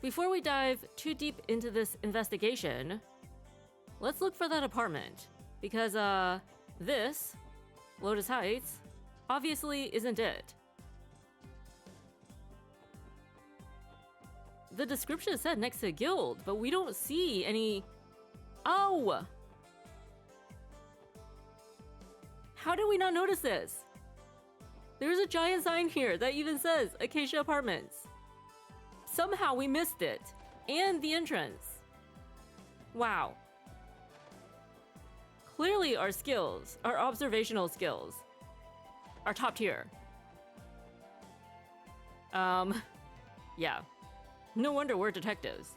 Before we dive too deep into this investigation, let's look for that apartment. Because, this, Lotus Heights, obviously isn't it. The description said next to a guild, but we don't see any... Oh! How did we not notice this? There's a giant sign here that even says Acacia Apartments. Somehow we missed it. And the entrance. Wow. Clearly our skills, our observational skills, are top tier. Yeah. No wonder we're detectives.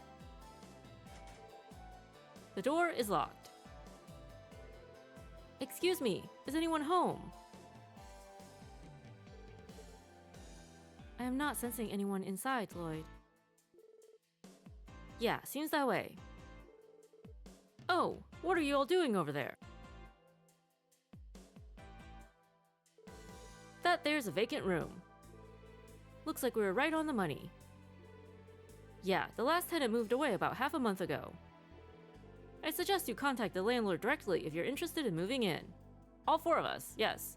The door is locked. Excuse me, is anyone home? I am not sensing anyone inside, Lloyd. Yeah, seems that way. Oh, what are you all doing over there? That there's a vacant room. Looks like we were right on the money. Yeah, the last tenant moved away about half a month ago. I suggest you contact the landlord directly if you're interested in moving in. All four of us, yes.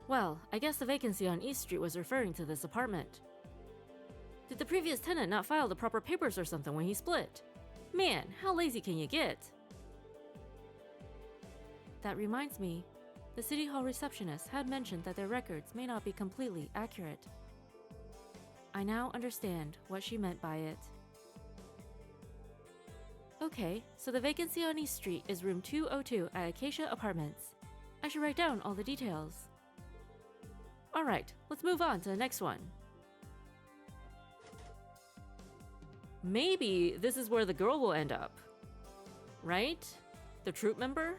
Well, I guess the vacancy on East Street was referring to this apartment. Did the previous tenant not file the proper papers or something when he split? Man, how lazy can you get? That reminds me, the City Hall receptionist had mentioned that their records may not be completely accurate. I now understand what she meant by it. Okay, so the vacancy on East Street is room 202 at Acacia Apartments. I should write down all the details. Alright, let's move on to the next one. Maybe this is where the girl will end up. Right? The troop member?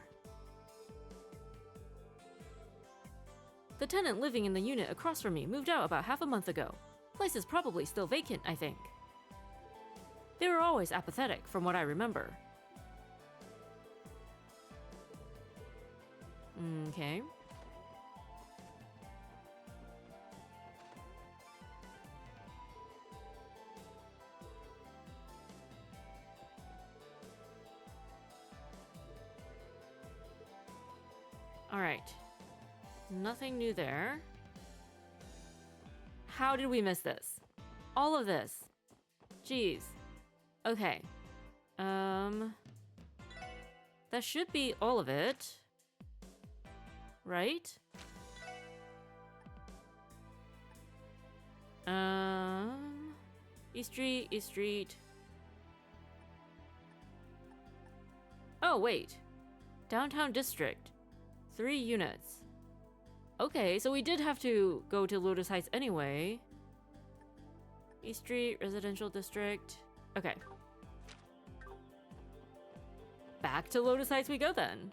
The tenant living in the unit across from me moved out about half a month ago. Place is probably still vacant, I think. They were always apathetic, from what I remember. Okay. Alright. Nothing new there. How did we miss this? All of this. Jeez. Okay. That should be all of it. Right? East Street, East Street. Oh, wait. Downtown District. 3 units. Okay, so we did have to go to Lotus Heights anyway. East Street, Residential District. Okay. Back to Lotus Heights we go then.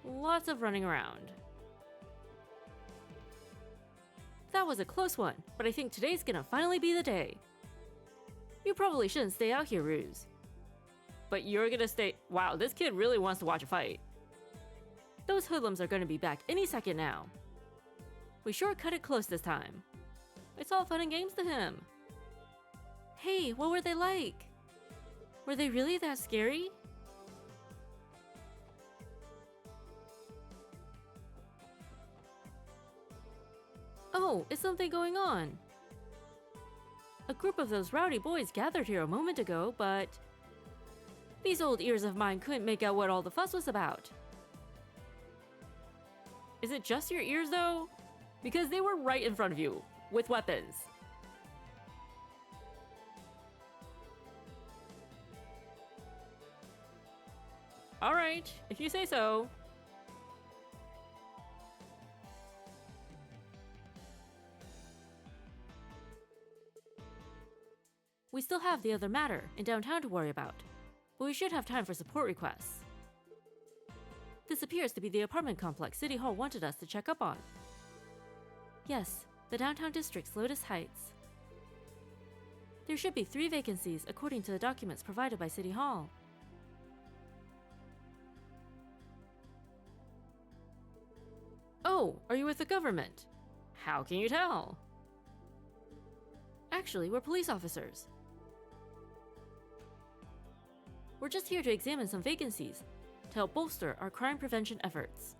Lots of running around. That was a close one, but I think today's gonna finally be the day. You probably shouldn't stay out here, Ruse. But you're gonna stay— Wow, this kid really wants to watch a fight. Those hoodlums are gonna be back any second now. We sure cut it close this time. It's all fun and games to him. Hey, what were they like? Were they really that scary? Oh, is something going on? A group of those rowdy boys gathered here a moment ago, but these old ears of mine couldn't make out what all the fuss was about. Is it just your ears, though? Because they were right in front of you, with weapons. Alright, if you say so. We still have the other matter in downtown to worry about, but we should have time for support requests. This appears to be the apartment complex City Hall wanted us to check up on. Yes, the downtown district's Lotus Heights. There should be 3 vacancies according to the documents provided by City Hall. Oh, are you with the government? How can you tell? Actually, we're police officers. We're just here to examine some vacancies to help bolster our crime prevention efforts.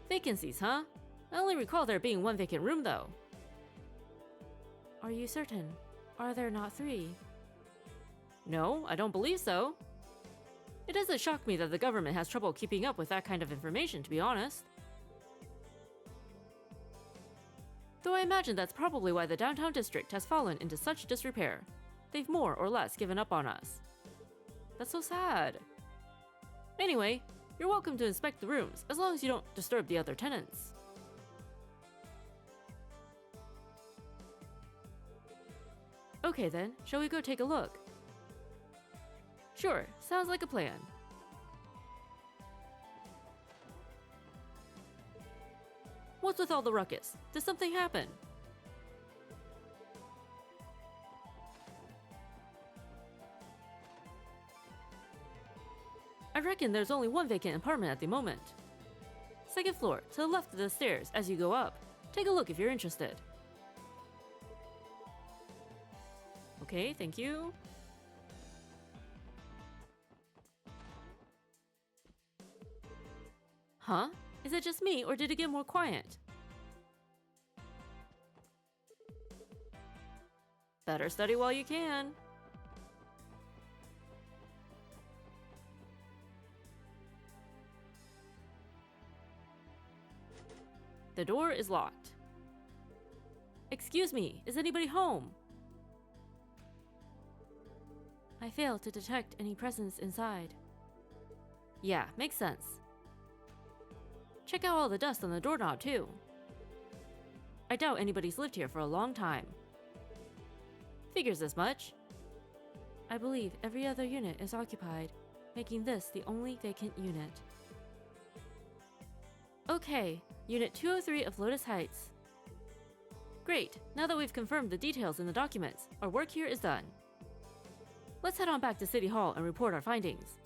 Vacancies, huh? I only recall there being one vacant room, though. Are you certain? Are there not 3? No, I don't believe so. It doesn't shock me that the government has trouble keeping up with that kind of information, to be honest. Though I imagine that's probably why the downtown district has fallen into such disrepair. They've more or less given up on us. That's so sad. Anyway, you're welcome to inspect the rooms, as long as you don't disturb the other tenants. Okay then, shall we go take a look? Sure, sounds like a plan. What's with all the ruckus? Did something happen? I reckon there's only one vacant apartment at the moment. Second floor, to the left of the stairs as you go up. Take a look if you're interested. Okay, thank you. Huh? Is it just me, or did it get more quiet? Better study while you can. The door is locked. Excuse me, is anybody home? I failed to detect any presence inside. Yeah, makes sense. Check out all the dust on the doorknob, too. I doubt anybody's lived here for a long time. Figures as much. I believe every other unit is occupied, making this the only vacant unit. Okay, Unit 203 of Lotus Heights. Great, now that we've confirmed the details in the documents, our work here is done. Let's head on back to City Hall and report our findings.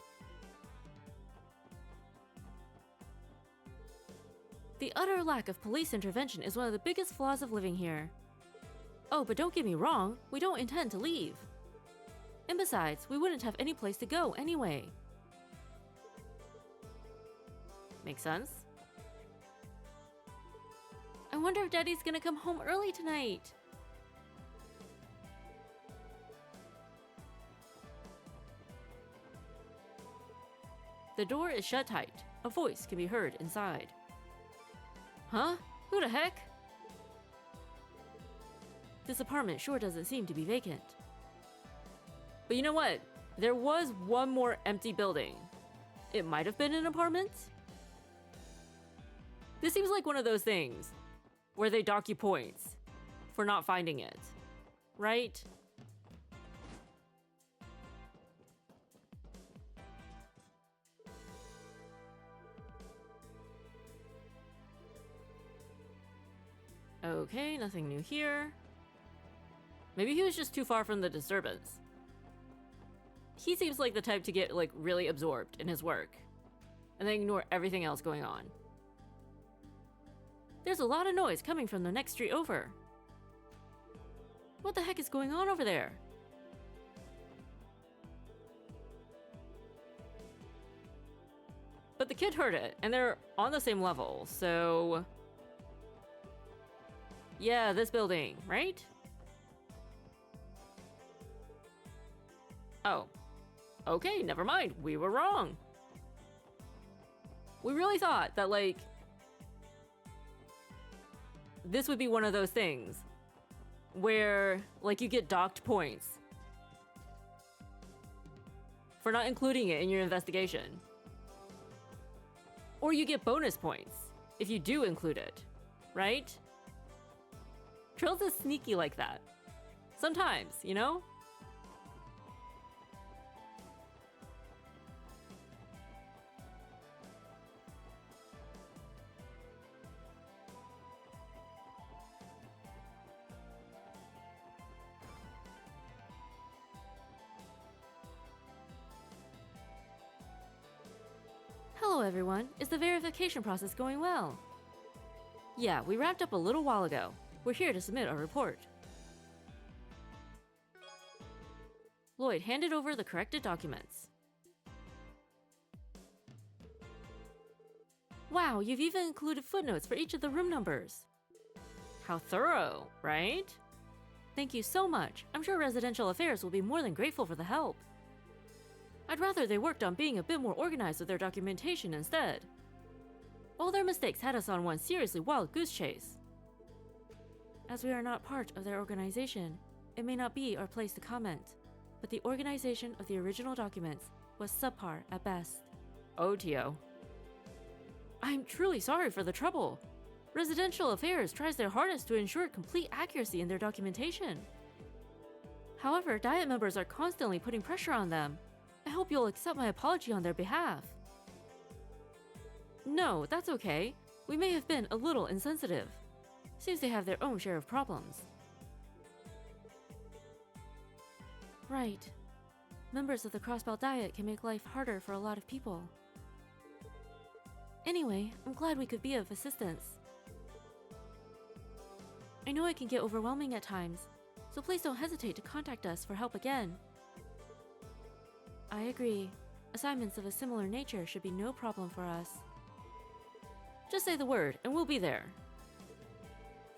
The utter lack of police intervention is one of the biggest flaws of living here. Oh, but don't get me wrong, we don't intend to leave. And besides, we wouldn't have any place to go anyway. Makes sense? I wonder if Daddy's gonna come home early tonight. The door is shut tight. A voice can be heard inside. Huh? Who the heck? This apartment sure doesn't seem to be vacant. But you know what? There was one more empty building. It might have been an apartment? This seems like one of those things where they dock you points for not finding it, right? Okay, nothing new here. Maybe he was just too far from the disturbance. He seems like the type to get, like, really absorbed in his work and then ignore everything else going on. There's a lot of noise coming from the next street over. What the heck is going on over there? But the kid heard it, and they're on the same level, so... Yeah, this building, right? Oh. Okay, never mind. We were wrong. We really thought that, like, this would be one of those things where, like, you get docked points for not including it in your investigation. Or you get bonus points if you do include it, right? Trails is sneaky like that. Sometimes, you know? Hello everyone, is the verification process going well? Yeah, we wrapped up a little while ago. We're here to submit our report. Lloyd handed over the corrected documents. Wow, you've even included footnotes for each of the room numbers. How thorough, right? Thank you so much. I'm sure Residential Affairs will be more than grateful for the help. I'd rather they worked on being a bit more organized with their documentation instead. All their mistakes had us on one seriously wild goose chase. As we are not part of their organization, it may not be our place to comment, but the organization of the original documents was subpar at best. Oh, Tio. I'm truly sorry for the trouble. Residential Affairs tries their hardest to ensure complete accuracy in their documentation. However, Diet members are constantly putting pressure on them. I hope you'll accept my apology on their behalf. No, that's okay. We may have been a little insensitive. Seems they have their own share of problems. Right. Members of the Crossbelt Diet can make life harder for a lot of people. Anyway, I'm glad we could be of assistance. I know it can get overwhelming at times, so please don't hesitate to contact us for help again. I agree. Assignments of a similar nature should be no problem for us. Just say the word, and we'll be there.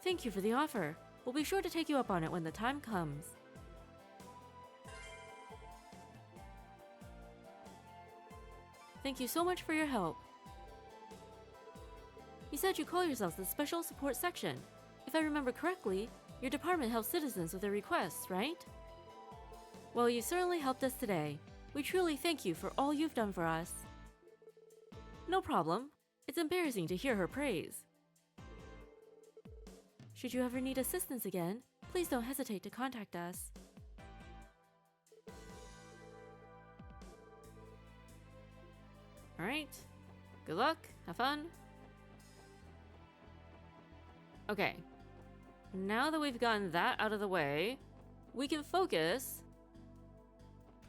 Thank you for the offer. We'll be sure to take you up on it when the time comes. Thank you so much for your help. You said you call yourselves the Special Support Section. If I remember correctly, your department helps citizens with their requests, right? Well, you certainly helped us today. We truly thank you for all you've done for us. No problem. It's embarrassing to hear her praise. Should you ever need assistance again, please don't hesitate to contact us. Alright. Good luck. Have fun. Okay. Now that we've gotten that out of the way, we can focus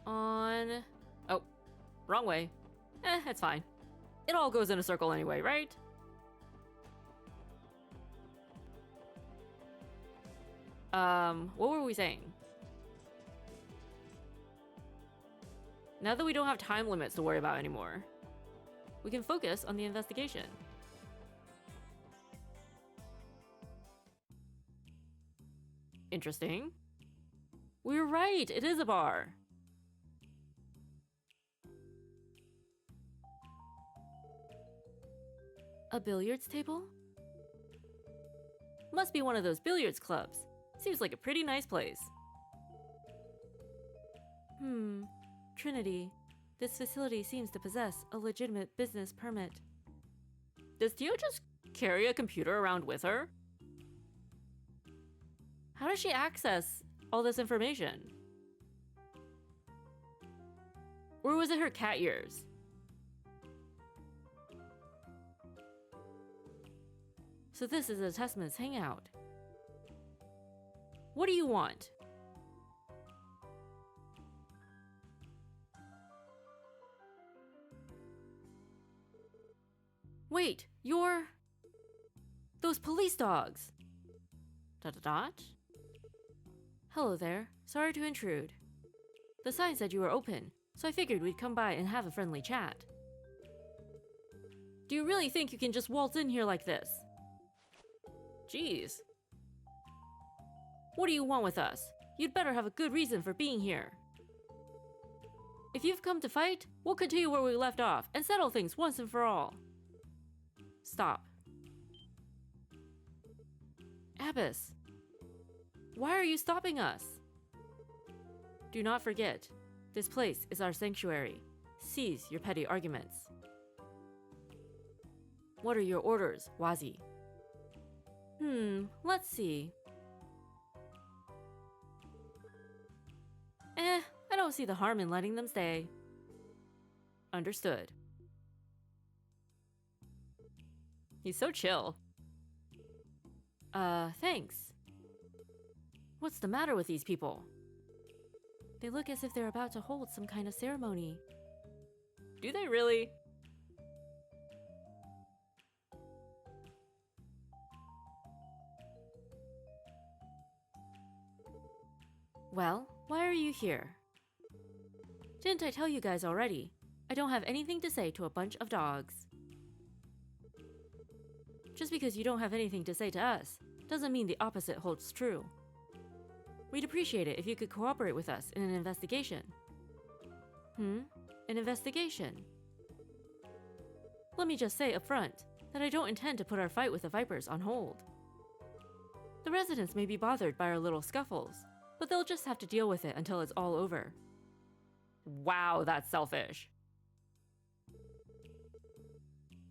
on... Oh, wrong way. It's fine. It all goes in a circle anyway, right? What were we saying? Now that we don't have time limits to worry about anymore, we can focus on the investigation. Interesting. We were right, it is a bar. A billiards table? Must be one of those billiards clubs. Seems like a pretty nice place. Trinity. This facility seems to possess a legitimate business permit. Does Tio just carry a computer around with her? How does she access all this information? Or was it her cat ears? So this is a Testment's hangout. What do you want? Wait, you're... those police dogs. ... Hello there. Sorry to intrude. The sign said you were open, so I figured we'd come by and have a friendly chat. Do you really think you can just waltz in here like this? Jeez. What do you want with us? You'd better have a good reason for being here. If you've come to fight, we'll continue where we left off and settle things once and for all. Stop. Abbess. Why are you stopping us? Do not forget, this place is our sanctuary. Cease your petty arguments. What are your orders, Wazi? Let's see. I don't see the harm in letting them stay. Understood. He's so chill. Thanks. What's the matter with these people? They look as if they're about to hold some kind of ceremony. Do they really? Well, why are you here? Didn't I tell you guys already? I don't have anything to say to a bunch of dogs. Just because you don't have anything to say to us, doesn't mean the opposite holds true. We'd appreciate it if you could cooperate with us in an investigation. An investigation? Let me just say up front that I don't intend to put our fight with the Vipers on hold. The residents may be bothered by our little scuffles, but they'll just have to deal with it until it's all over. Wow, that's selfish.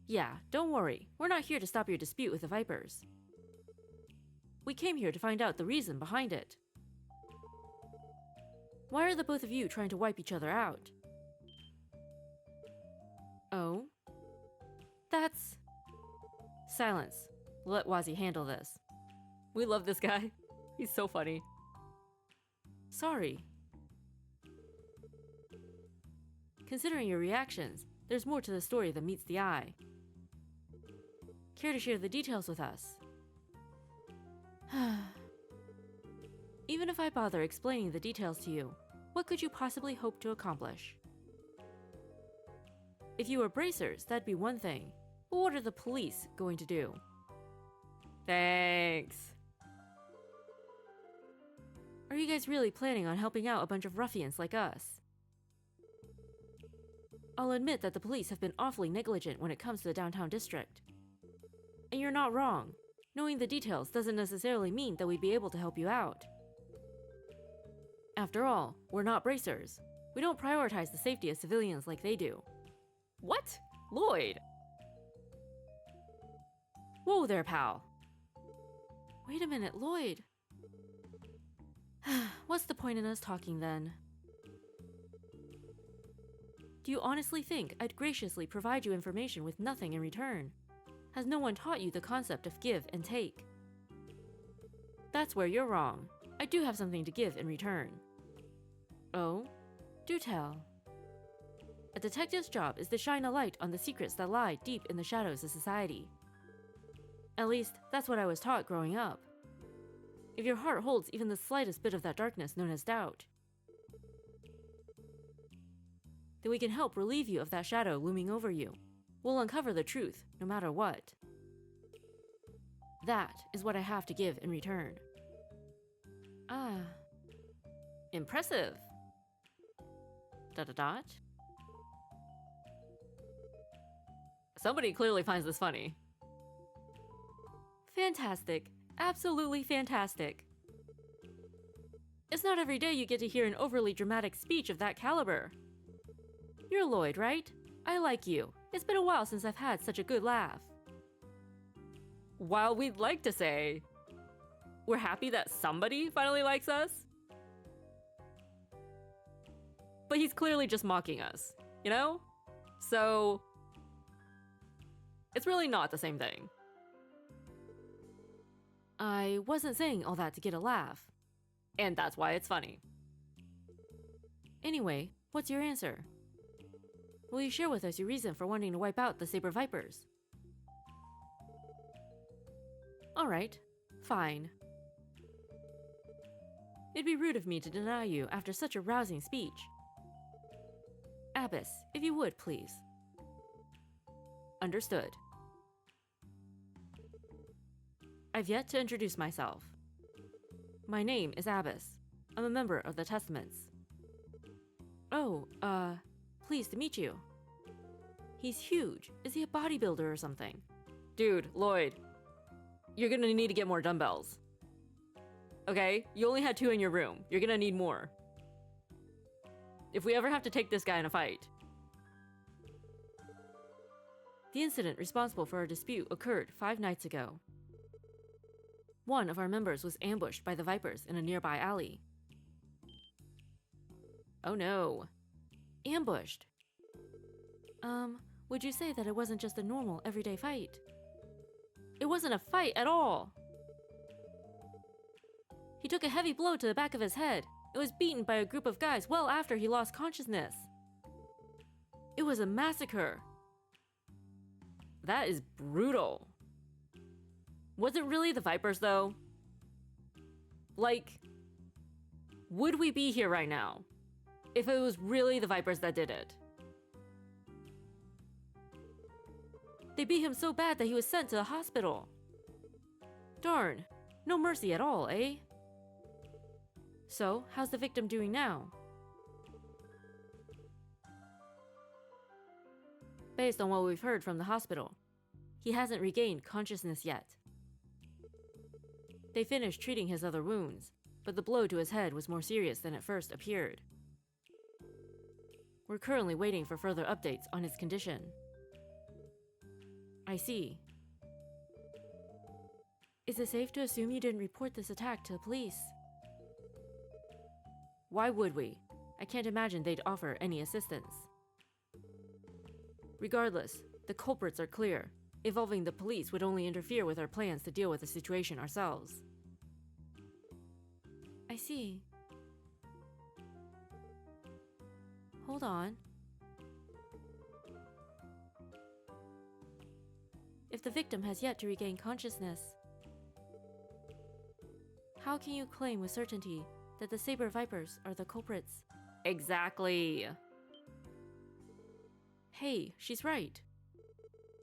Yeah, don't worry. We're not here to stop your dispute with the Vipers. We came here to find out the reason behind it. Why are the both of you trying to wipe each other out? Oh? That's... Silence. Let Wazi handle this. We love this guy. He's so funny. Sorry. Considering your reactions, there's more to the story than meets the eye. Care to share the details with us? Even if I bother explaining the details to you, what could you possibly hope to accomplish? If you were bracers, that'd be one thing. But what are the police going to do? Thanks. Are you guys really planning on helping out a bunch of ruffians like us? I'll admit that the police have been awfully negligent when it comes to the downtown district. And you're not wrong. Knowing the details doesn't necessarily mean that we'd be able to help you out. After all, we're not bracers. We don't prioritize the safety of civilians like they do. What? Lloyd? Whoa there, pal. Wait a minute, Lloyd. What's the point in us talking then? Do you honestly think I'd graciously provide you information with nothing in return? Has no one taught you the concept of give and take? That's where you're wrong. I do have something to give in return. Oh? Do tell. A detective's job is to shine a light on the secrets that lie deep in the shadows of society. At least, that's what I was taught growing up. If your heart holds even the slightest bit of that darkness known as doubt, then we can help relieve you of that shadow looming over you. We'll uncover the truth, no matter what. That is what I have to give in return. Ah. Impressive. Dot. Somebody clearly finds this funny. Fantastic. Absolutely fantastic. It's not every day you get to hear an overly dramatic speech of that caliber. You're Lloyd, right? I like you. It's been a while since I've had such a good laugh. While we'd like to say, we're happy that somebody finally likes us, but he's clearly just mocking us, you know? So, it's really not the same thing. I wasn't saying all that to get a laugh. And that's why it's funny. Anyway, what's your answer? Will you share with us your reason for wanting to wipe out the Saber Vipers? Alright, fine. It'd be rude of me to deny you after such a rousing speech. Abbess, if you would, please. Understood. I've yet to introduce myself. My name is Abbess. I'm a member of the Testaments. Oh, pleased to meet you. He's huge. Is he a bodybuilder or something? Dude, Lloyd, you're gonna need to get more dumbbells. Okay? You only had 2 in your room. You're gonna need more. If we ever have to take this guy in a fight. The incident responsible for our dispute occurred 5 nights ago. One of our members was ambushed by the Vipers in a nearby alley. Oh no. Ambushed. Would you say that it wasn't just a normal, everyday fight? It wasn't a fight at all. He took a heavy blow to the back of his head and was beaten by a group of guys well after he lost consciousness. It was a massacre. That is brutal. Was it really the Vipers, though? Like, would we be here right now if it was really the Vipers that did it? They beat him so bad that he was sent to the hospital. Darn, no mercy at all, eh? So, how's the victim doing now? Based on what we've heard from the hospital, he hasn't regained consciousness yet. They finished treating his other wounds, but the blow to his head was more serious than it first appeared. We're currently waiting for further updates on his condition. I see. Is it safe to assume you didn't report this attack to the police? Why would we? I can't imagine they'd offer any assistance. Regardless, the culprits are clear. Involving the police would only interfere with our plans to deal with the situation ourselves. I see. Hold on. If the victim has yet to regain consciousness, how can you claim with certainty that the Saber Vipers are the culprits? Exactly. Hey, she's right.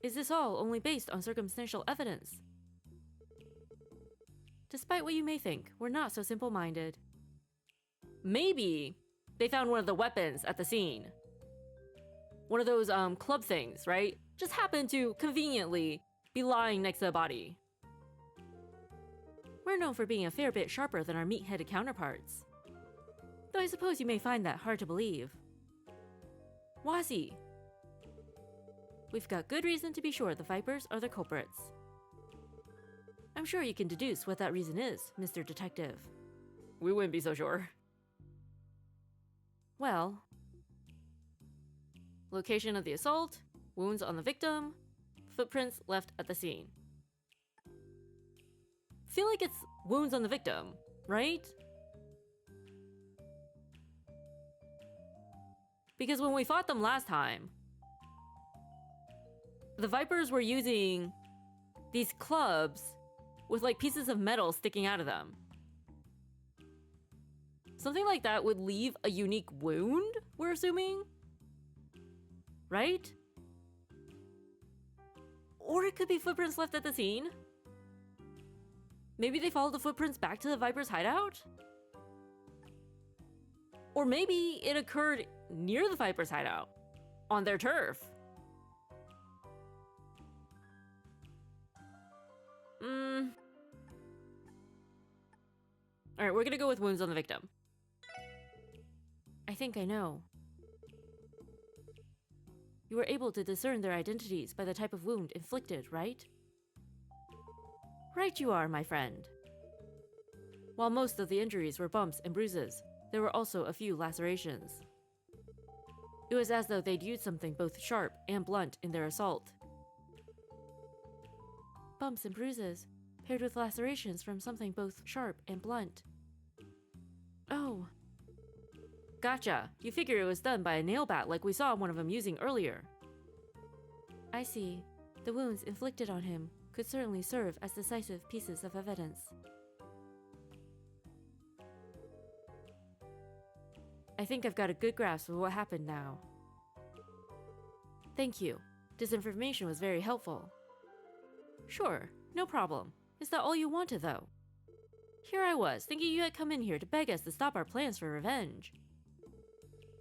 Is this all only based on circumstantial evidence? Despite what you may think, we're not so simple-minded. Maybe they found one of the weapons at the scene. One of those club things, right? Just happened to conveniently be lying next to the body. We're known for being a fair bit sharper than our meat-headed counterparts. Though I suppose you may find that hard to believe. Wazi. We've got good reason to be sure the Vipers are the culprits. I'm sure you can deduce what that reason is, Mr. Detective. We wouldn't be so sure. Well, location of the assault, wounds on the victim, footprints left at the scene. Feel like it's wounds on the victim, right? Because when we fought them last time, the Vipers were using these clubs with like pieces of metal sticking out of them. Something like that would leave a unique wound, we're assuming? Right? Or it could be footprints left at the scene. Maybe they followed the footprints back to the Viper's hideout? Or maybe it occurred near the Viper's hideout, on their turf. Alright, we're gonna go with wounds on the victim. I think I know. You were able to discern their identities by the type of wound inflicted, right? Right you are, my friend. While most of the injuries were bumps and bruises, there were also a few lacerations. It was as though they'd used something both sharp and blunt in their assault. Bumps and bruises, paired with lacerations from something both sharp and blunt. Oh. Gotcha. You figure it was done by a nail bat like we saw one of them using earlier. I see. The wounds inflicted on him could certainly serve as decisive pieces of evidence. I think I've got a good grasp of what happened now. Thank you. This information was very helpful. Sure, no problem. Is that all you wanted, though? Here I was, thinking you had come in here to beg us to stop our plans for revenge.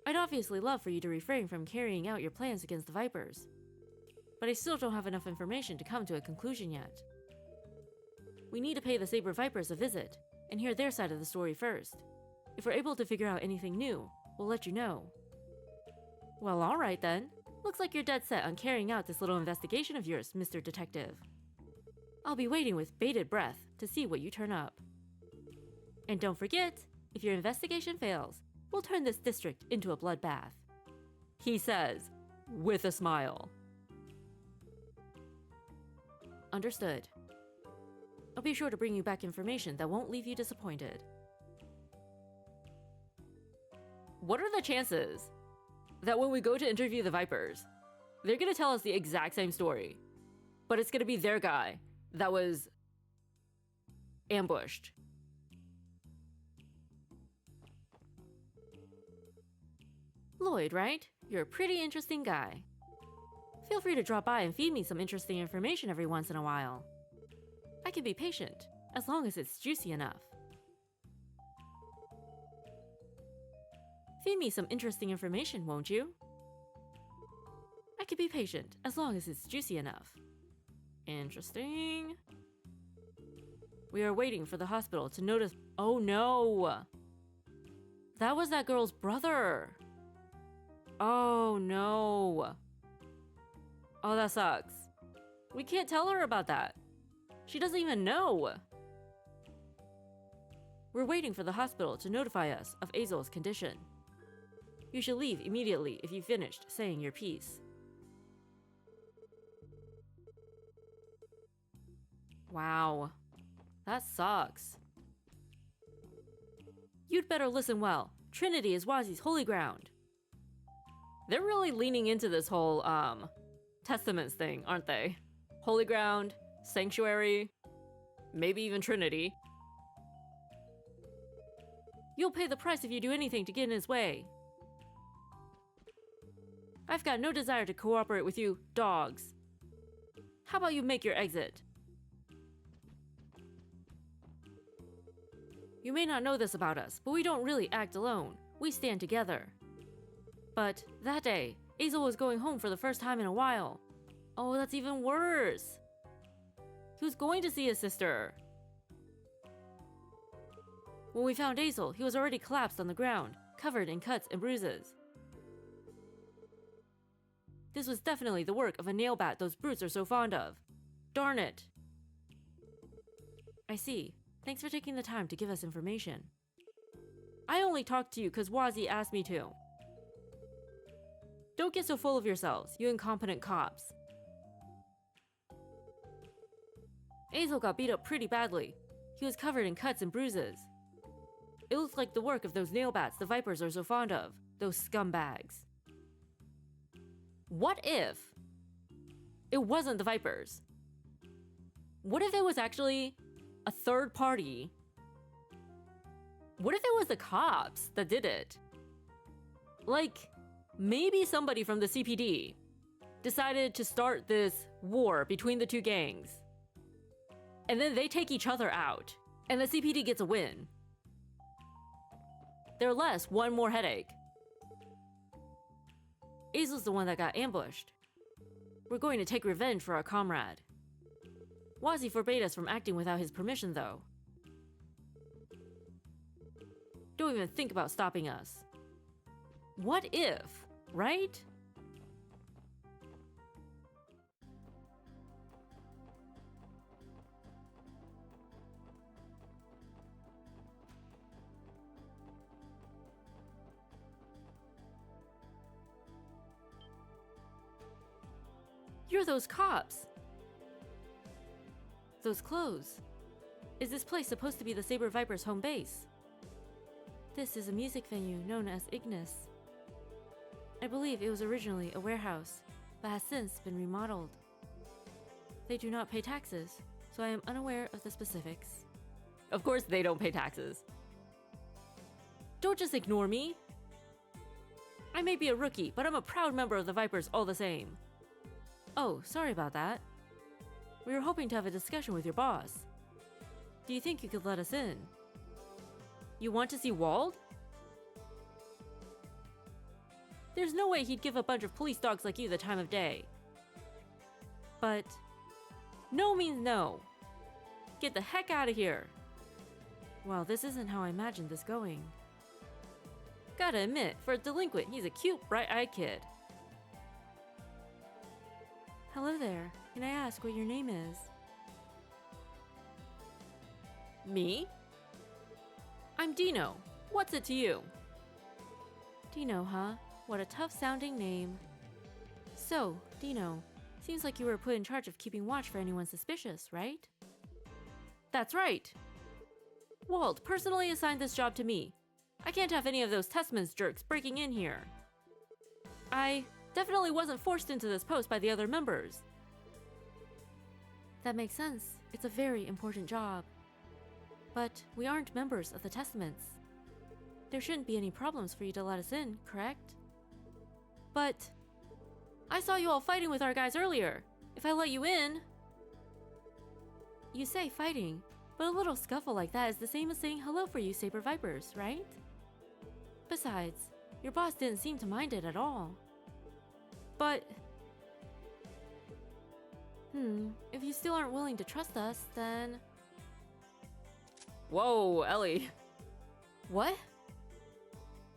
I'd obviously love for you to refrain from carrying out your plans against the Vipers, but I still don't have enough information to come to a conclusion yet. We need to pay the Saber Vipers a visit, and hear their side of the story first. If we're able to figure out anything new, we'll let you know. Well, alright then. Looks like you're dead set on carrying out this little investigation of yours, Mr. Detective. I'll be waiting with bated breath to see what you turn up. And don't forget, if your investigation fails, we'll turn this district into a bloodbath. He says, with a smile. Understood. I'll be sure to bring you back information that won't leave you disappointed. What are the chances that when we go to interview the Vipers, they're gonna tell us the exact same story, but it's gonna be their guy that was ambushed? Lloyd, right? You're a pretty interesting guy. Feel free to drop by and feed me some interesting information every once in a while. I can be patient, as long as it's juicy enough. Feed me some interesting information, won't you? I can be patient, as long as it's juicy enough. Interesting. We are waiting for the hospital to notice. Oh no! That was that girl's brother! Oh no! Oh, that sucks. We can't tell her about that. She doesn't even know. We're waiting for the hospital to notify us of Azel's condition. You should leave immediately if you finished saying your piece. Wow. That sucks. You'd better listen well. Trinity is Wazi's holy ground. They're really leaning into this whole, Testaments thing, aren't they? Holy ground, sanctuary, maybe even Trinity. You'll pay the price if you do anything to get in his way. I've got no desire to cooperate with you, dogs. How about you make your exit? You may not know this about us, but we don't really act alone. We stand together. But that day, Azel was going home for the first time in a while. Oh, that's even worse. He was going to see his sister. When we found Azel, he was already collapsed on the ground, covered in cuts and bruises. This was definitely the work of a nail bat those brutes are so fond of. Darn it. I see. Thanks for taking the time to give us information. I only talked to you because Wazi asked me to. Don't get so full of yourselves, you incompetent cops. Azel got beat up pretty badly. He was covered in cuts and bruises. It looked like the work of those nail bats the Vipers are so fond of, those scumbags. What if it wasn't the Vipers? What if it was actually a third party? What if it was the cops that did it? Like, maybe somebody from the CPD decided to start this war between the two gangs. And then they take each other out, and the CPD gets a win. They're less one more headache. Azel's the one that got ambushed. We're going to take revenge for our comrade. Wazi forbade us from acting without his permission, though. Don't even think about stopping us. What if, right? You're those cops. Those clothes. Is this place supposed to be the Saber Vipers' home base? This is a music venue known as Ignis. I believe it was originally a warehouse, but has since been remodeled. They do not pay taxes, so I am unaware of the specifics. Of course they don't pay taxes. Don't just ignore me. I may be a rookie, but I'm a proud member of the Vipers all the same. Oh, sorry about that. We were hoping to have a discussion with your boss. Do you think you could let us in? You want to see Wald? There's no way he'd give a bunch of police dogs like you the time of day. But no means no. Get the heck out of here. Well, this isn't how I imagined this going. Gotta admit, for a delinquent, he's a cute, bright-eyed kid. Hello there. Can I ask what your name is? Me? I'm Dino. What's it to you? Dino, huh? What a tough-sounding name. So, Dino, seems like you were put in charge of keeping watch for anyone suspicious, right? That's right. Wald personally assigned this job to me. I can't have any of those Testaments jerks breaking in here. I definitely wasn't forced into this post by the other members. That makes sense. It's a very important job. But we aren't members of the Testaments. There shouldn't be any problems for you to let us in, correct? But I saw you all fighting with our guys earlier. If I let you in... You say fighting, but a little scuffle like that is the same as saying hello for you Saber Vipers, right? Besides, your boss didn't seem to mind it at all. But... if you still aren't willing to trust us, then... Whoa, Ellie. What?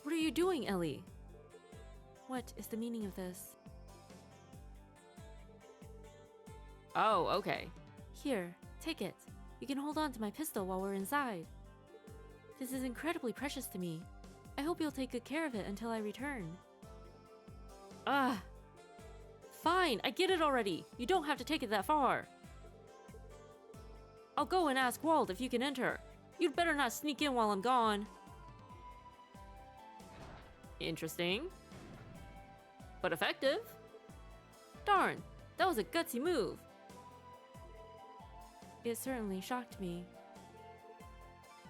What are you doing, Ellie? What is the meaning of this? Oh, okay. Here, take it. You can hold on to my pistol while we're inside. This is incredibly precious to me. I hope you'll take good care of it until I return. Fine, I get it already. You don't have to take it that far. I'll go and ask Wald if you can enter. You'd better not sneak in while I'm gone. Interesting. But effective. Darn, that was a gutsy move. It certainly shocked me.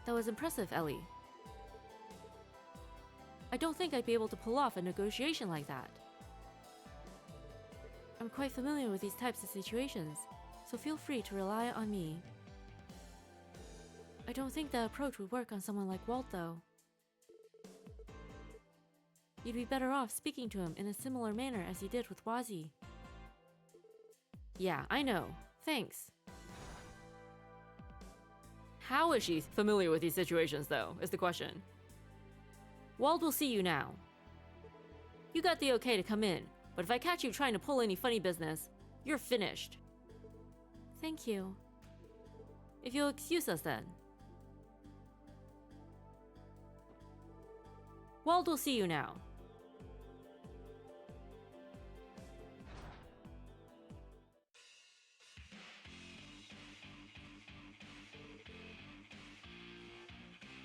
That was impressive, Ellie. I don't think I'd be able to pull off a negotiation like that. I'm quite familiar with these types of situations, so feel free to rely on me. I don't think that approach would work on someone like Walt, though. You'd be better off speaking to him in a similar manner as you did with Wazi. Yeah, I know. Thanks. How is she familiar with these situations, though, is the question. Wald will see you now. You got the okay to come in, but if I catch you trying to pull any funny business, you're finished. Thank you. If you'll excuse us then. Wald will see you now.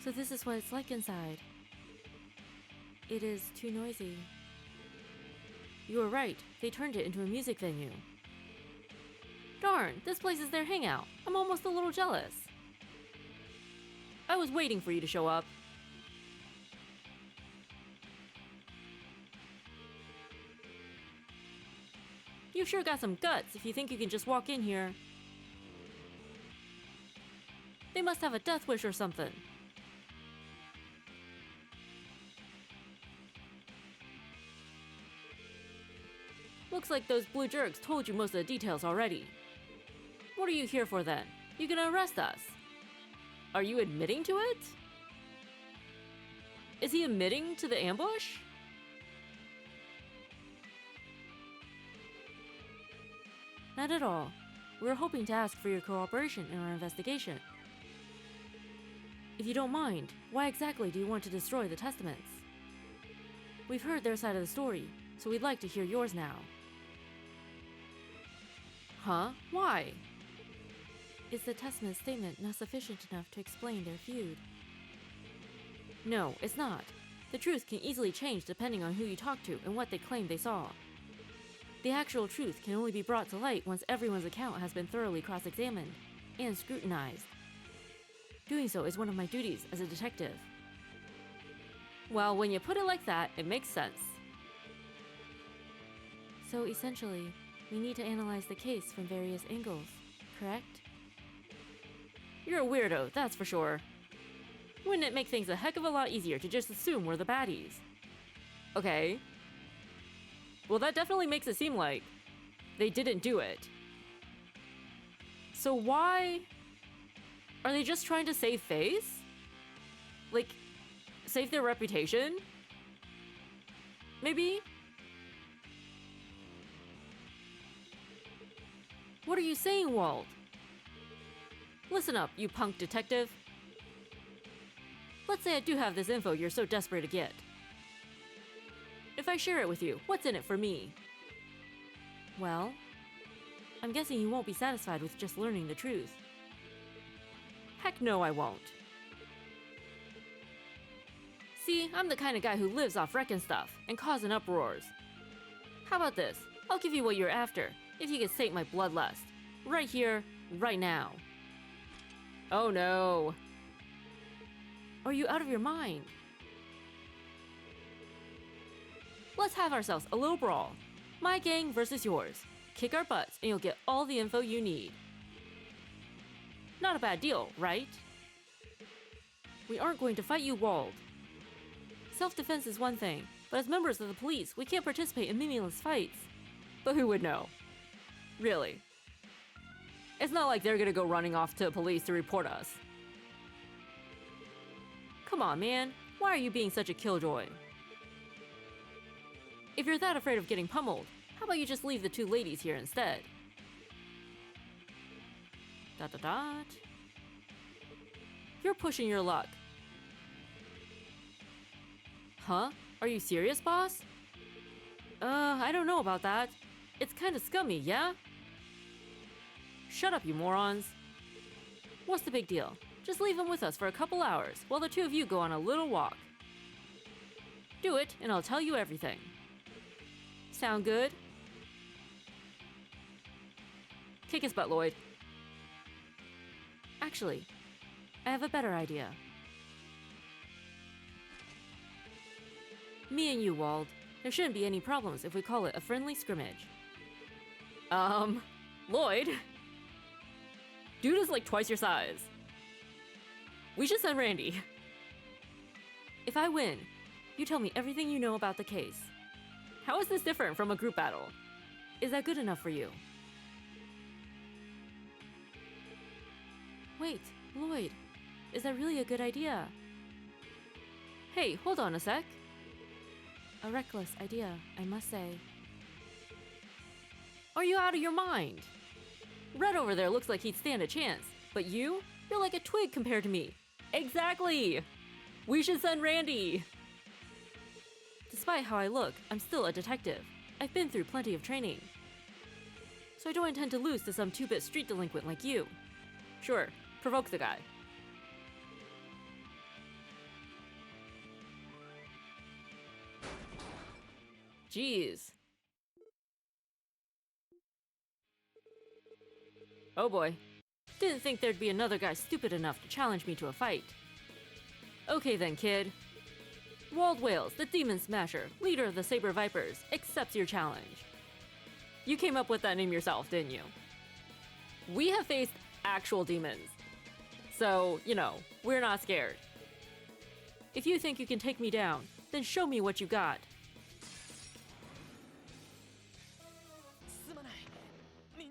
So this is what it's like inside. It is too noisy. You were right, they turned it into a music venue. Darn, this place is their hangout. I'm almost a little jealous. I was waiting for you to show up. You've sure got some guts if you think you can just walk in here. They must have a death wish or something. Looks like those blue jerks told you most of the details already. What are you here for then? You gonna arrest us? Are you admitting to it? Is he admitting to the ambush? Not at all. We were hoping to ask for your cooperation in our investigation. If you don't mind, why exactly do you want to destroy the testaments? We've heard their side of the story, so we'd like to hear yours now. Huh? Why? Is the testament statement not sufficient enough to explain their feud? No, it's not. The truth can easily change depending on who you talk to and what they claim they saw. The actual truth can only be brought to light once everyone's account has been thoroughly cross-examined and scrutinized. Doing so is one of my duties as a detective. Well, when you put it like that, it makes sense. So essentially, we need to analyze the case from various angles, correct? You're a weirdo, that's for sure. Wouldn't it make things a heck of a lot easier to just assume we're the baddies? Okay. Well, that definitely makes it seem like they didn't do it. So why? Are they just trying to save face? Like, save their reputation? Maybe? What are you saying, Walt? Listen up, you punk detective. Let's say I do have this info you're so desperate to get. If I share it with you, what's in it for me? Well, I'm guessing you won't be satisfied with just learning the truth. Heck no, I won't. See, I'm the kind of guy who lives off wrecking stuff and causing uproars. How about this? I'll give you what you're after, if you can sate my bloodlust. Right here, right now. Oh no. Are you out of your mind? Let's have ourselves a little brawl. My gang versus yours. Kick our butts and you'll get all the info you need. Not a bad deal, right? We aren't going to fight you, Wald. Self-defense is one thing, but as members of the police, we can't participate in meaningless fights. But who would know? Really. It's not like they're gonna go running off to police to report us. Come on, man. Why are you being such a killjoy? If you're that afraid of getting pummeled, how about you just leave the two ladies here instead? Dot dot dot. You're pushing your luck. Huh? Are you serious, boss? I don't know about that. It's kinda scummy, yeah? Shut up, you morons. What's the big deal? Just leave him with us for a couple hours while the two of you go on a little walk. Do it, and I'll tell you everything. Sound good? Kick his butt, Lloyd. Actually, I have a better idea. Me and you, Wald. There shouldn't be any problems if we call it a friendly scrimmage. Lloyd? Dude is like twice your size. We should send Randy. If I win, you tell me everything you know about the case. How is this different from a group battle? Is that good enough for you? Wait, Lloyd, is that really a good idea? Hey, hold on a sec. A reckless idea, I must say. Are you out of your mind? Red over there looks like he'd stand a chance, but you're like a twig compared to me. Exactly! We should send Randy! Despite how I look, I'm still a detective. I've been through plenty of training. So I don't intend to lose to some two-bit street delinquent like you. Sure, provoke the guy. Jeez. Oh boy. Didn't think there'd be another guy stupid enough to challenge me to a fight. Okay then, kid. Wald Wales, the Demon Smasher, leader of the Saber Vipers, accepts your challenge. You came up with that name yourself, didn't you? We have faced actual demons. So, we're not scared. If you think you can take me down, then show me what you got.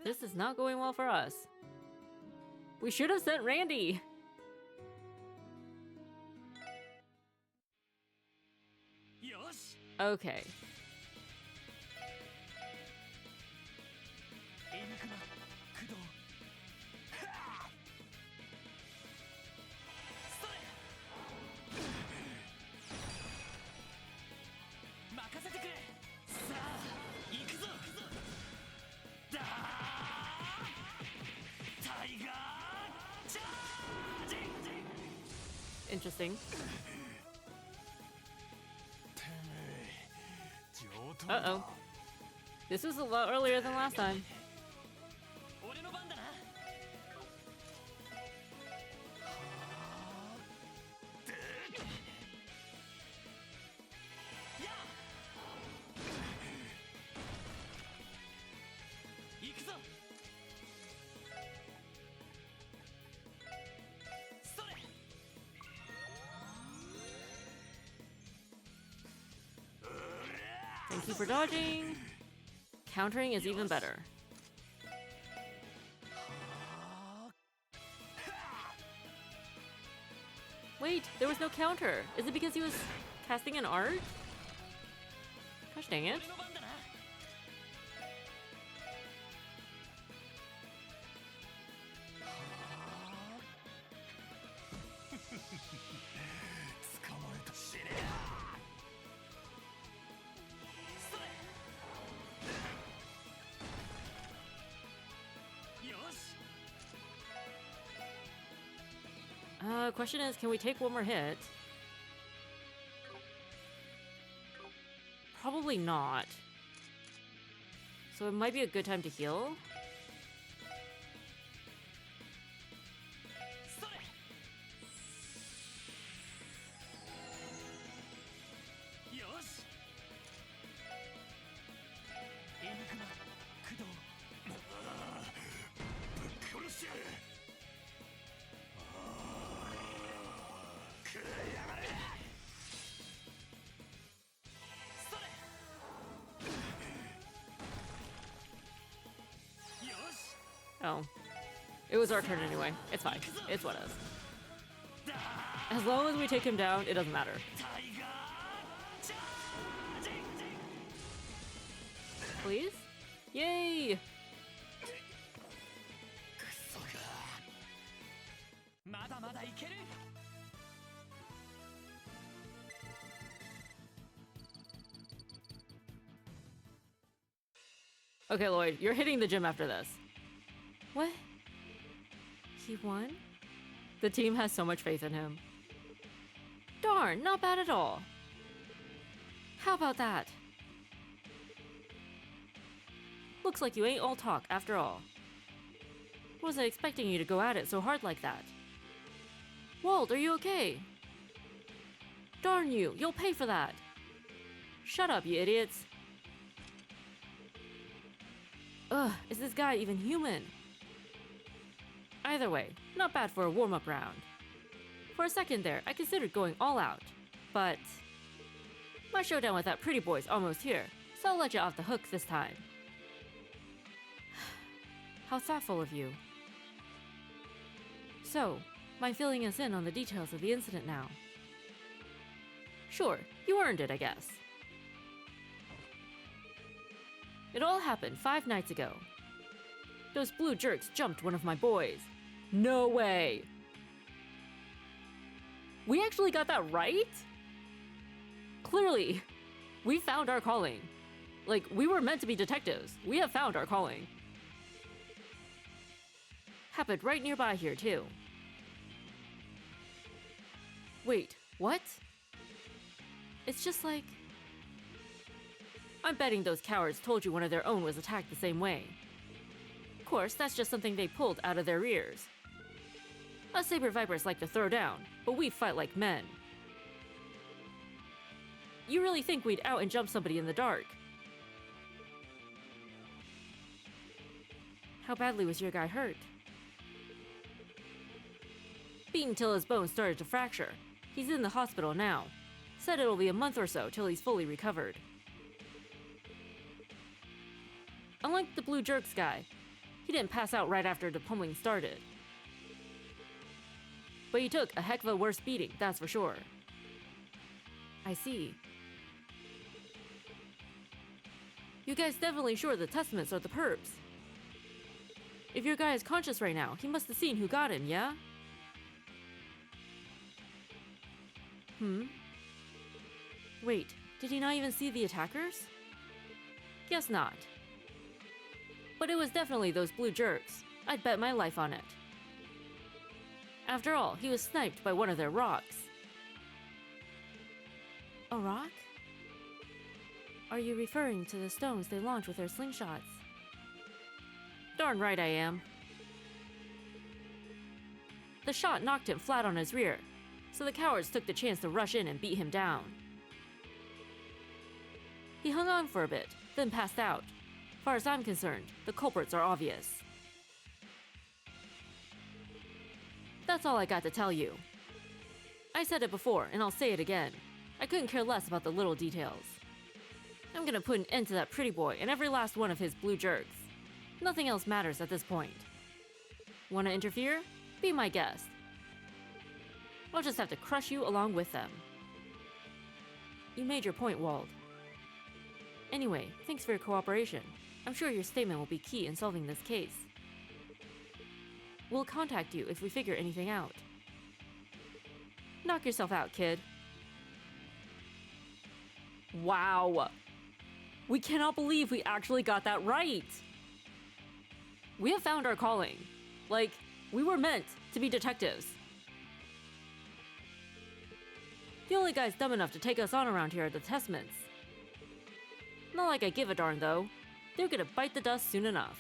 This is not going well for us. We should have sent Randy! Okay. Interesting. Uh-oh. This was a lot earlier than last time. Thank you for dodging. Countering is even better. Wait, there was no counter. Is it because he was casting an art? Gosh dang it. Question is, can we take one more hit? Probably not. So it might be a good time to heal. Oh. It was our turn anyway. It's fine. It's what it is. As long as we take him down, it doesn't matter. Please? Yay! Okay, Lloyd, you're hitting the gym after this. What? He won? The team has so much faith in him. Darn, not bad at all. How about that? Looks like you ain't all talk after all. Wasn't expecting you to go at it so hard like that. Walt, are you okay? Darn you, you'll pay for that. Shut up, you idiots. Ugh, is this guy even human? Either way, not bad for a warm-up round. For a second there, I considered going all out, but my showdown with that pretty boy's almost here, so I'll let you off the hook this time. How thoughtful of you. So, mind filling us in on the details of the incident now? Sure, you earned it, I guess. It all happened 5 nights ago. Those blue jerks jumped one of my boys. No way! We actually got that right? Clearly, we found our calling. Like, we were meant to be detectives. We have found our calling. Happened right nearby here, too. Wait, what? It's just like... I'm betting those cowards told you one of their own was attacked the same way. Of course, that's just something they pulled out of their ears. Us Saber Vipers like to throw down, but we fight like men. You really think we'd out and jump somebody in the dark? How badly was your guy hurt? Beaten till his bones started to fracture. He's in the hospital now. Said it'll be a month or so till he's fully recovered. Unlike the Blue Jerks guy, he didn't pass out right after the pummeling started. But he took a heck of a worse beating, that's for sure. I see. You guys definitely sure the Testaments are the perps. If your guy is conscious right now, he must have seen who got him, yeah? Wait, did he not even see the attackers? Guess not. But it was definitely those blue jerks. I'd bet my life on it. After all, he was sniped by one of their rocks. A rock? Are you referring to the stones they launch with their slingshots? Darn right I am. The shot knocked him flat on his rear, so the cowards took the chance to rush in and beat him down. He hung on for a bit, then passed out. Far as I'm concerned, the culprits are obvious. That's all I got to tell you. I said it before, and I'll say it again. I couldn't care less about the little details. I'm gonna put an end to that pretty boy and every last one of his blue jerks. Nothing else matters at this point. Wanna interfere? Be my guest. I'll just have to crush you along with them. You made your point, Wald. Anyway, thanks for your cooperation. I'm sure your statement will be key in solving this case. We'll contact you if we figure anything out. Knock yourself out, kid. Wow. We cannot believe we actually got that right. We have found our calling. Like, we were meant to be detectives. The only guys dumb enough to take us on around here are the Testaments. Not like I give a darn, though. They're gonna bite the dust soon enough.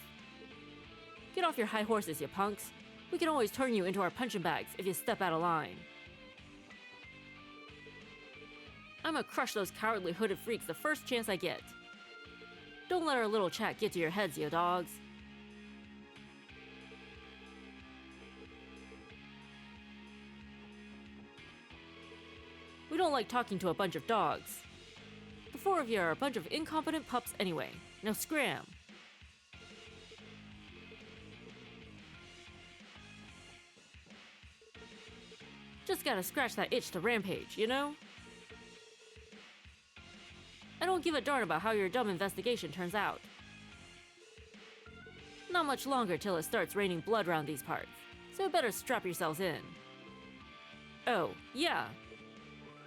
Get off your high horses, you punks. We can always turn you into our punching bags if you step out of line. I'm gonna crush those cowardly hooded freaks the first chance I get. Don't let our little chat get to your heads, you dogs. We don't like talking to a bunch of dogs. The 4 of you are a bunch of incompetent pups anyway. Now scram. Just gotta scratch that itch to rampage, you know? I don't give a darn about how your dumb investigation turns out. Not much longer till it starts raining blood around these parts, so you better strap yourselves in. Oh, yeah.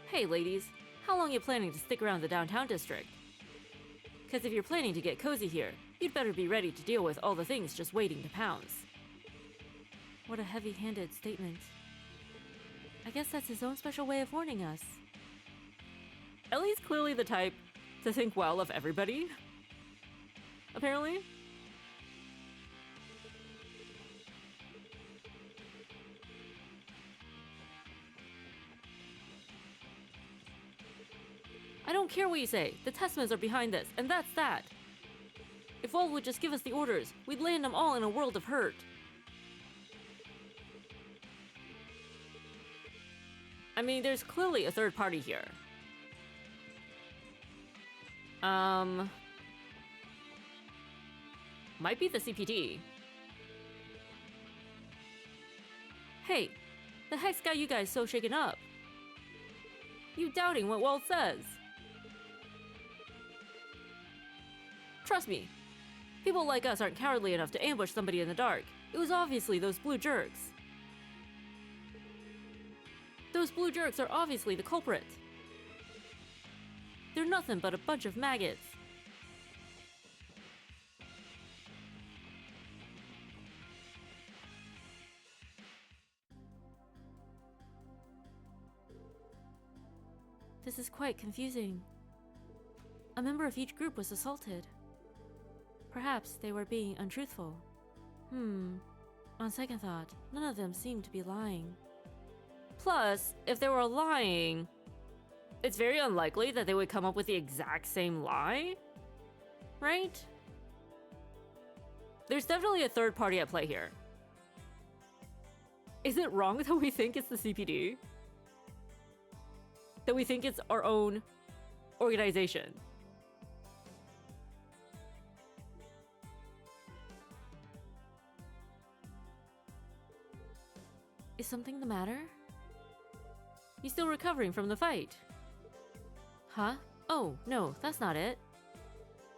Hey ladies, how long you planning to stick around the downtown district? Cause if you're planning to get cozy here, you'd better be ready to deal with all the things just waiting to pounce. What a heavy-handed statement. I guess that's his own special way of warning us. Ellie's clearly the type to think well of everybody. Apparently. I don't care what you say. The Testmans are behind this, and that's that. If Wald would just give us the orders, we'd land them all in a world of hurt. I mean, there's clearly a third party here. Might be the CPD. Hey, the heck's got you guys so shaken up? You doubting what Wald says? Trust me, people like us aren't cowardly enough to ambush somebody in the dark. It was obviously those blue jerks. Those blue jerks are obviously the culprit. They're nothing but a bunch of maggots. This is quite confusing. A member of each group was assaulted. Perhaps they were being untruthful. On second thought, none of them seemed to be lying. Plus, if they were lying, it's very unlikely that they would come up with the exact same lie, right? There's definitely a third party at play here. Is it wrong that we think it's the CPD? That we think it's our own organization? Is something the matter? You still recovering from the fight? Huh? Oh, no, that's not it.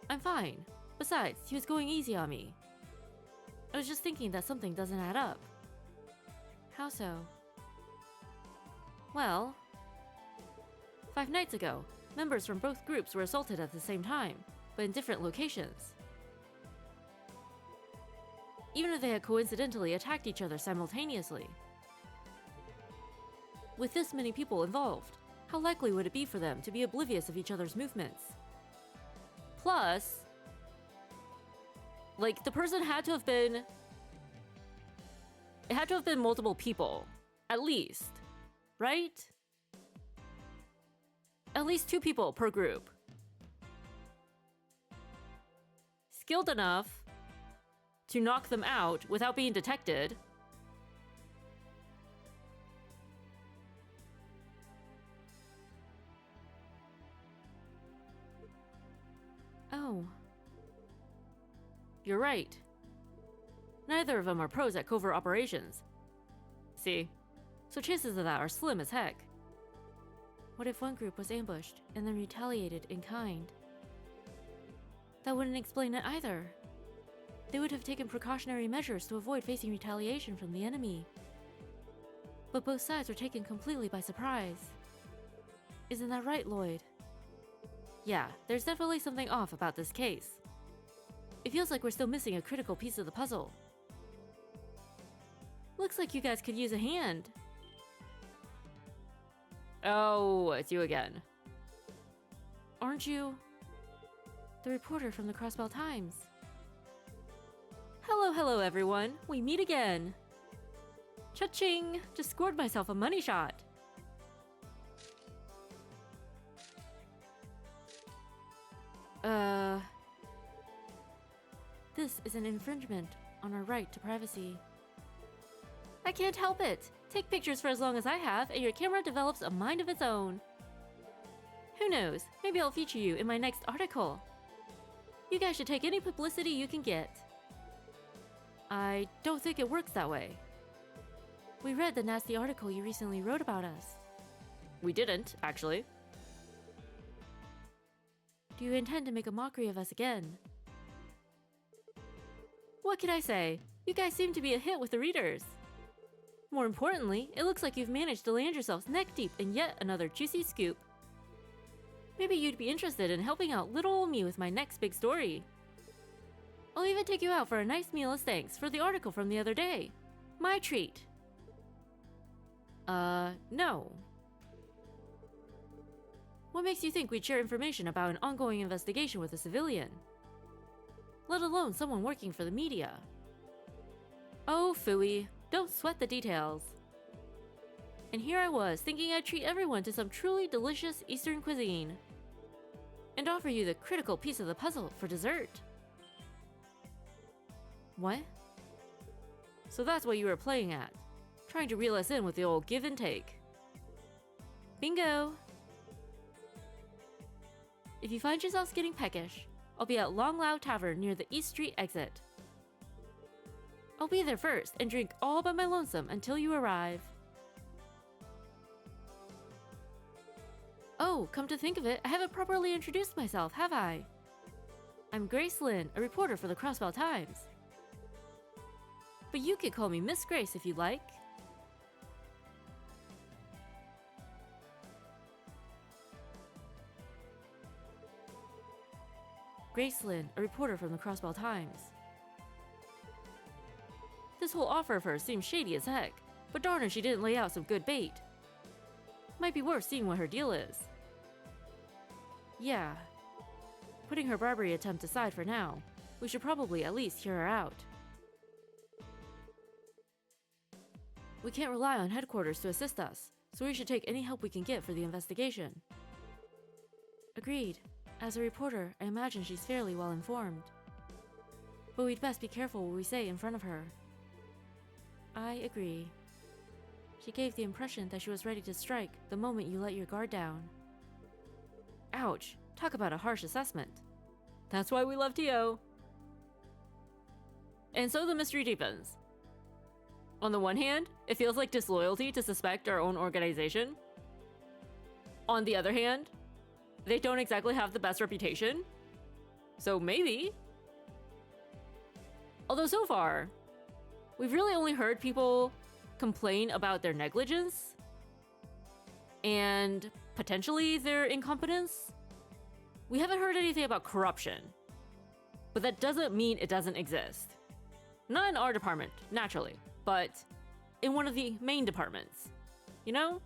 I'm fine. Besides, he was going easy on me. I was just thinking that something doesn't add up. How so? Well, 5 nights ago, members from both groups were assaulted at the same time, but in different locations. Even if they had coincidentally attacked each other simultaneously. With this many people involved, how likely would it be for them to be oblivious of each other's movements? Plus, like, the person had to have been... It had to have been multiple people, at least, right? At least 2 people per group. Skilled enough to knock them out without being detected. Oh. You're right. Neither of them are pros at covert operations. See? So chances of that are slim as heck. What if one group was ambushed and then retaliated in kind? That wouldn't explain it either. They would have taken precautionary measures to avoid facing retaliation from the enemy. But both sides were taken completely by surprise. Isn't that right, Lloyd? Yeah, there's definitely something off about this case. It feels like we're still missing a critical piece of the puzzle. Looks like you guys could use a hand. Oh, it's you again. Aren't you the reporter from the Crossbell Times? Hello, everyone. We meet again. Cha-ching! Just scored myself a money shot. This is an infringement on our right to privacy. I can't help it. Take pictures for as long as I have, and your camera develops a mind of its own. Who knows? Maybe I'll feature you in my next article. You guys should take any publicity you can get. I don't think it works that way. We read the nasty article you recently wrote about us. We didn't, actually. Do you intend to make a mockery of us again? What can I say? You guys seem to be a hit with the readers. More importantly, it looks like you've managed to land yourselves neck deep in yet another juicy scoop. Maybe you'd be interested in helping out little ol' me with my next big story. I'll even take you out for a nice meal as thanks for the article from the other day. My treat. No. What makes you think we'd share information about an ongoing investigation with a civilian? Let alone someone working for the media. Oh, phooey. Don't sweat the details. And here I was, thinking I'd treat everyone to some truly delicious Eastern cuisine. And offer you the critical piece of the puzzle for dessert. What? So that's what you were playing at. Trying to reel us in with the old give and take. Bingo! If you find yourselves getting peckish, I'll be at Long Lao Tavern near the East Street exit. I'll be there first and drink all by my lonesome until you arrive. Oh, come to think of it, I haven't properly introduced myself, have I? I'm Grace Lin, a reporter for the Crossbell Times. But you could call me Miss Grace if you'd like. Grace Lin, a reporter from the Crossbell Times. This whole offer of hers seems shady as heck, but darn if she didn't lay out some good bait. Might be worth seeing what her deal is. Yeah. Putting her bribery attempt aside for now, we should probably at least hear her out. We can't rely on headquarters to assist us, so we should take any help we can get for the investigation. Agreed. As a reporter, I imagine she's fairly well informed. But we'd best be careful what we say in front of her. I agree. She gave the impression that she was ready to strike the moment you let your guard down. Ouch, talk about a harsh assessment. That's why we love Tio. And so the mystery deepens. On the one hand, it feels like disloyalty to suspect our own organization. On the other hand, they don't exactly have the best reputation. So maybe. Although so far, we've really only heard people complain about their negligence and potentially their incompetence. We haven't heard anything about corruption, but that doesn't mean it doesn't exist. Not in our department, naturally, but in one of the main departments. You know?